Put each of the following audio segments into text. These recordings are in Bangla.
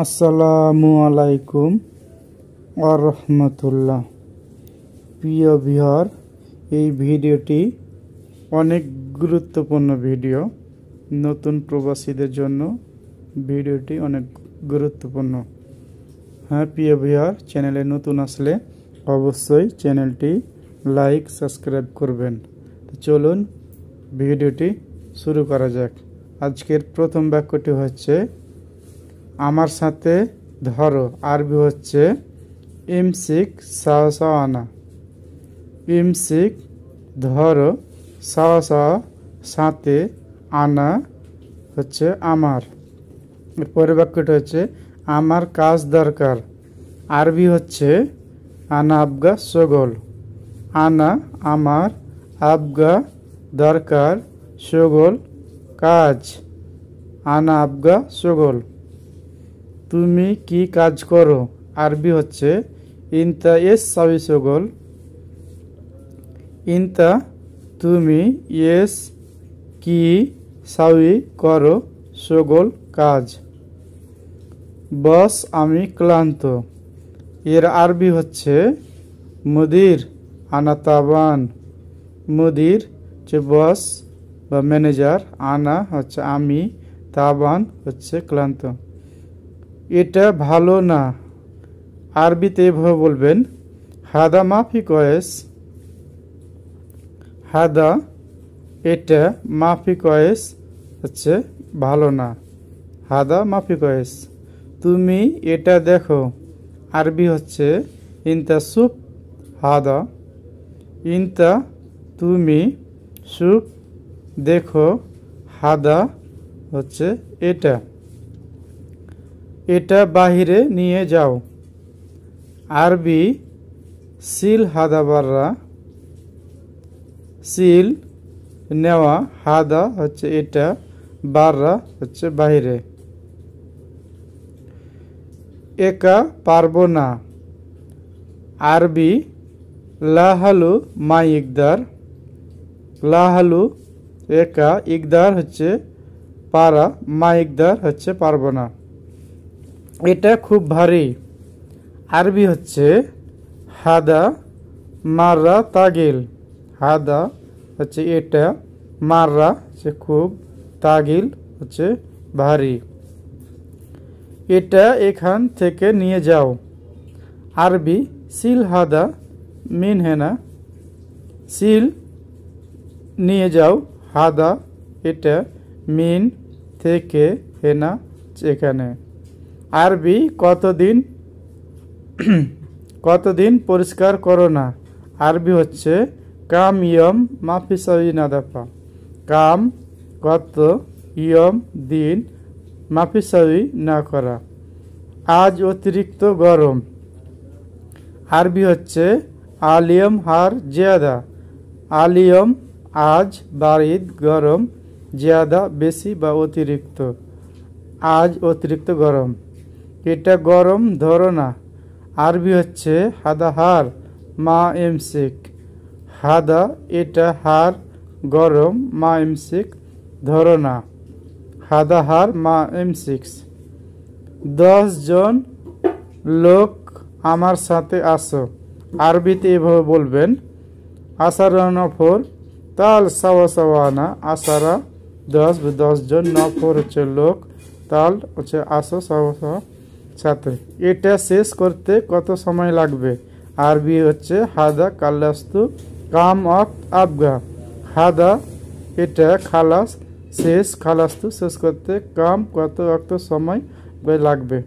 আসসালামু আলাইকুম ওয়া রাহমাতুল্লাহ। প্রিয় ভিউয়ার, এই ভিডিওটি অনেক গুরুত্বপূর্ণ ভিডিও। নতুন প্রবাসীদের জন্য ভিডিওটি অনেক গুরুত্বপূর্ণ। হ্যাঁ প্রিয় ভিউয়ার, চ্যানেলে নতুন আসলে অবশ্যই চ্যানেলটি লাইক সাবস্ক্রাইব করবেন। চলুন ভিডিওটি শুরু করা যাক। আজকের প্রথম বাক্যটি হচ্ছে আমার সাথে ধরো। আরবি হচ্ছে ইমসিক সাওয়া সাওয়া আনা। ইমসিক ধরো, সাওয়া সাওয়া সাথে, আনা হচ্ছে আমার। পরের বাক্যটি হচ্ছে আমার কাজ দরকার। আরবি হচ্ছে আনা আবগা শগল। আনা আমার, আবগা দরকার, শগল কাজ। আনা আবগা শগল। তুমি কি কাজ করো? আরবি হচ্ছে ইনতা এস সাবি শগল। ইনতা তুমি, এস কি, সাবি করো, শগল কাজ। বস আমি ক্লান্ত। এর আরবি হচ্ছে মুদির আনা তাবান। মুদির হচ্ছে বস বা ম্যানেজার, আনা হচ্ছে আমি, তাবান হচ্ছে ক্লান্ত। এটা ভালো না। আরবিতে এভাবে বলবেন হাদা মাফি কয়েস। হাদা এটা, মাফি কয়েস হচ্ছে ভালো না। হাদা মাফি কয়েস। তুমি এটা দেখো। আরবি হচ্ছে ইনতা সুপ হাদা। ইনতা তুমি, সুপ দেখো, হাদা হচ্ছে এটা। এটা বাহিরে নিয়ে যাও। আরবি সিল হাদা বাররা। সিল নেওয়া, হাদা হচ্ছে এটা, বাররা হচ্ছে বাহিরে। একা পারবো না। আরবি লাহালু মা ইকদার। লাহালু একা, ইকদার হচ্ছে পারা, মা ইকদার হচ্ছে পারবো না। এটা খুব ভারী। আরবি হচ্ছে হাদা মাররা তাগিল। হাদা হচ্ছে এটা, মাররা হচ্ছে খুব, তাগিল হচ্ছে ভারী। এটা এখান থেকে নিয়ে যাও। আরবি সিল হাদা মিন হেনা। সিল নিয়ে যাও, হাদা এটা, মিন থেকে, হেনা এখানে। আরবি কতদিন কতদিন পরিষ্কার করো না। আরবি হচ্ছে কাম ইয়ম মাফিসাই নাদাফা। কাম কত, ইয়ম দিন, মাফিসাই না করা। আজ অতিরিক্ত গরম। আরবি হচ্ছে আলিয়ম হার জিয়াদা। আলিয়ম আজ, বারিদ গরম, জিয়াদা বেশি বা অতিরিক্ত। আজ অতিরিক্ত গরম। এটা গরম ধরো না। আরবি হচ্ছে হাদা হার মা এমসিক। হাদা এটা, হার গরম, মা এমসিক ধরো না। হাদা হার মা এমসিক্স। 10 জন লোক আমার সাথে আসো। আরবিতে এভাবে বলবেন আসারা নফর তাল সাওয়া সাওয়ানা। আসারা 10 জন, নফর হচ্ছে লোক, তাল হচ্ছে আসো, সাওয়া সাথে। এটা শেষ করতে কত সময় লাগবে? আরবি হচ্ছে হাদা কাল্লাস্তু কাম অক আবগা। হাদা এটা, খালাস শেষ, খালাস্তু শেষ করতে, কাম কত অক্ত সময় লাগবে।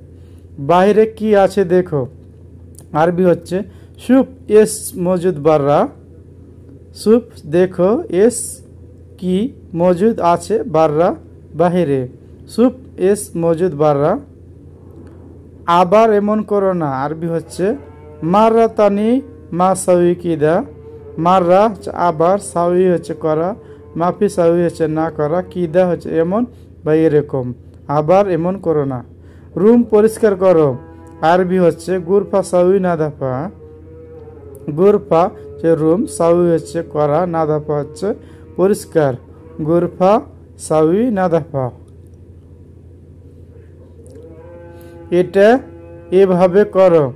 বাইরে কি আছে দেখো। আরবি হচ্ছে সুপ এস মজুদ বাররা। সুপ দেখো, এস কি মজুদ আছে, বাররা বাহিরে। সুপ এস মজুদ বাররা। আবার এমন করো না। আরবি হচ্ছে মাররা তানি মা সাউই কিদা। মাররা হচ্ছে আবার, সাউই হচ্ছে করা, মাফি সাউই হচ্ছে না করা, কিদা হচ্ছে এমন বা এরকম। আবার এমন করো না। রুম পরিষ্কার করো। আরবি হচ্ছে গুরফা সাউই নাদাফা। গুরফা হচ্ছে রুম, সাউই হচ্ছে করা, নাদাফা হচ্ছে পরিষ্কার। গুরফা সাউই নাদাফা। এটা এভাবে করো।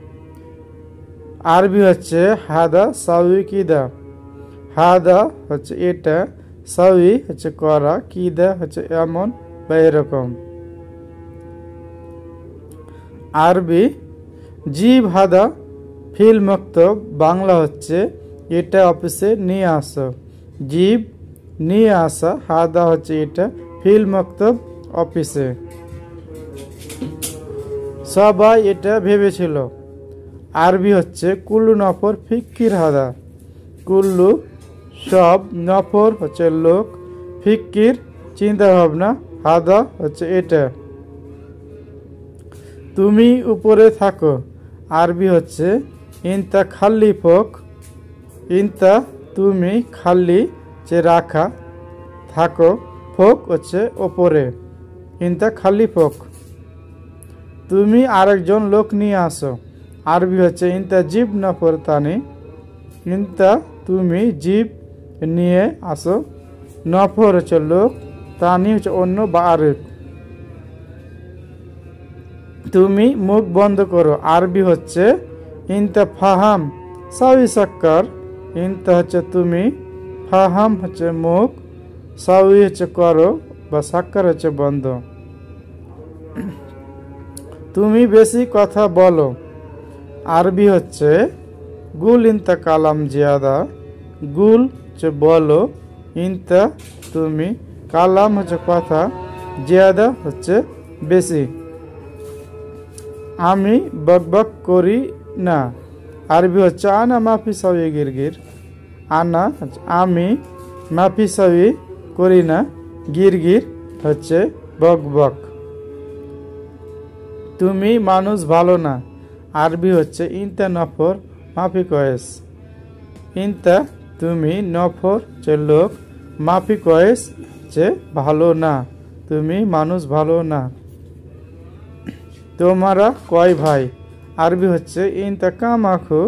আরবি হচ্ছে হাদা সাউই কিদা। হাদা হচ্ছে এটা, সাউই হচ্ছে করা, কিদা হচ্ছে এমন বা এরকম। আরবি জিব হাদা ফিল মক্তব, বাংলা হচ্ছে এটা অফিসে নিয়ে আসো। জিব নিয়ে আসা, হাদা হচ্ছে এটা, ফিল মক্তব অফিসে। সবাই এটা ভেবেছিল। আরবি হচ্ছে কুল্লু নফর ফিক্কির হাদা। কুল্লু সব, নফর হচ্ছে লোক, ফিক্কির চিন্তা ভাবনা, হাদা হচ্ছে এটা। তুমি উপরে থাকো। আরবি হচ্ছে ইনতা খাল্লি ফোক। ইনতা তুমি, খাল্লি যে রাখা, থাকো, ফোক হচ্ছে ওপরে, ইনতা খাল্লি ফোক। তুমি আরেকজন লোক নিয়ে আসো। আরবি হচ্ছে ইনতা জিব নফর তানি। ইনতা তুমি, জিব নিয়ে আসো, নফর হচ্ছে লোক, তানি হচ্ছে অন্য বা আরেক। তুমি মুখ বন্ধ করো। আরবি হচ্ছে ইনতা ফাহাম সাউই সাক্কার। ইনতা হচ্ছে তুমি, ফাহাম হচ্ছে মুখ, সাউই হচ্ছে করো বা সাক্কার হচ্ছে বন্ধ। তুমি বেশি কথা বলো। আরবি হচ্ছে গুল ইনতা কালাম জিয়াদা। গুল হচ্ছে বলো, ইনতা তুমি, কালাম হচ্ছে কথা, জিয়াদা হচ্ছে বেশি। আমি বকবক করি না। আরবি হচ্ছে আনা মাফি সাউই গিরগির। আনা আমি, মাফি সাউই করি না, গিরগির হচ্ছে বকবক। তুমি মানুষ ভালো না। আরবি হচ্ছে ইনতা নফর মাফি কয়েস। ইনতা তুমি, নফর হচ্ছে লোক, মাফি কয়েস হচ্ছে ভালো না, তুমি মানুষ ভালো না। তোমারা কয় ভাই। আরবি হচ্ছে ইনতা কাম আখু।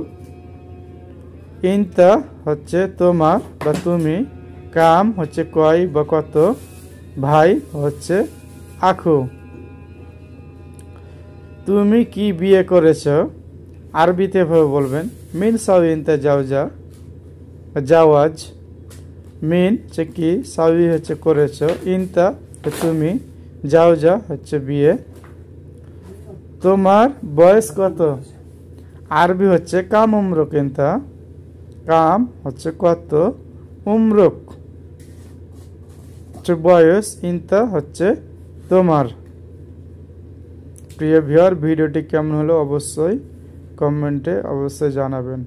ইনতা হচ্ছে তোমার বা তুমি, কাম হচ্ছে কয় বা কত, ভাই হচ্ছে আখু। তুমি কি বিয়ে করেছ। আরবিতে ভাবে বলবেন মিন সাউই ইনতা জাওজা, জাওয়াজ। মিন হচ্ছে কি, সাউই হচ্ছে করেছ, ইনতা তুমি, জাওজা হচ্ছে বিয়ে। তোমার বয়স কত। আরবি হচ্ছে কাম উমরুক ইনতা। কাম হচ্ছে কত, উমরুক হচ্ছে বয়স, ইনতা হচ্ছে তোমার। প্রিয় ভিউয়ার, ভিডিওটি কেমন হলো অবশ্যই কমেন্টে অবশ্যই জানাবেন।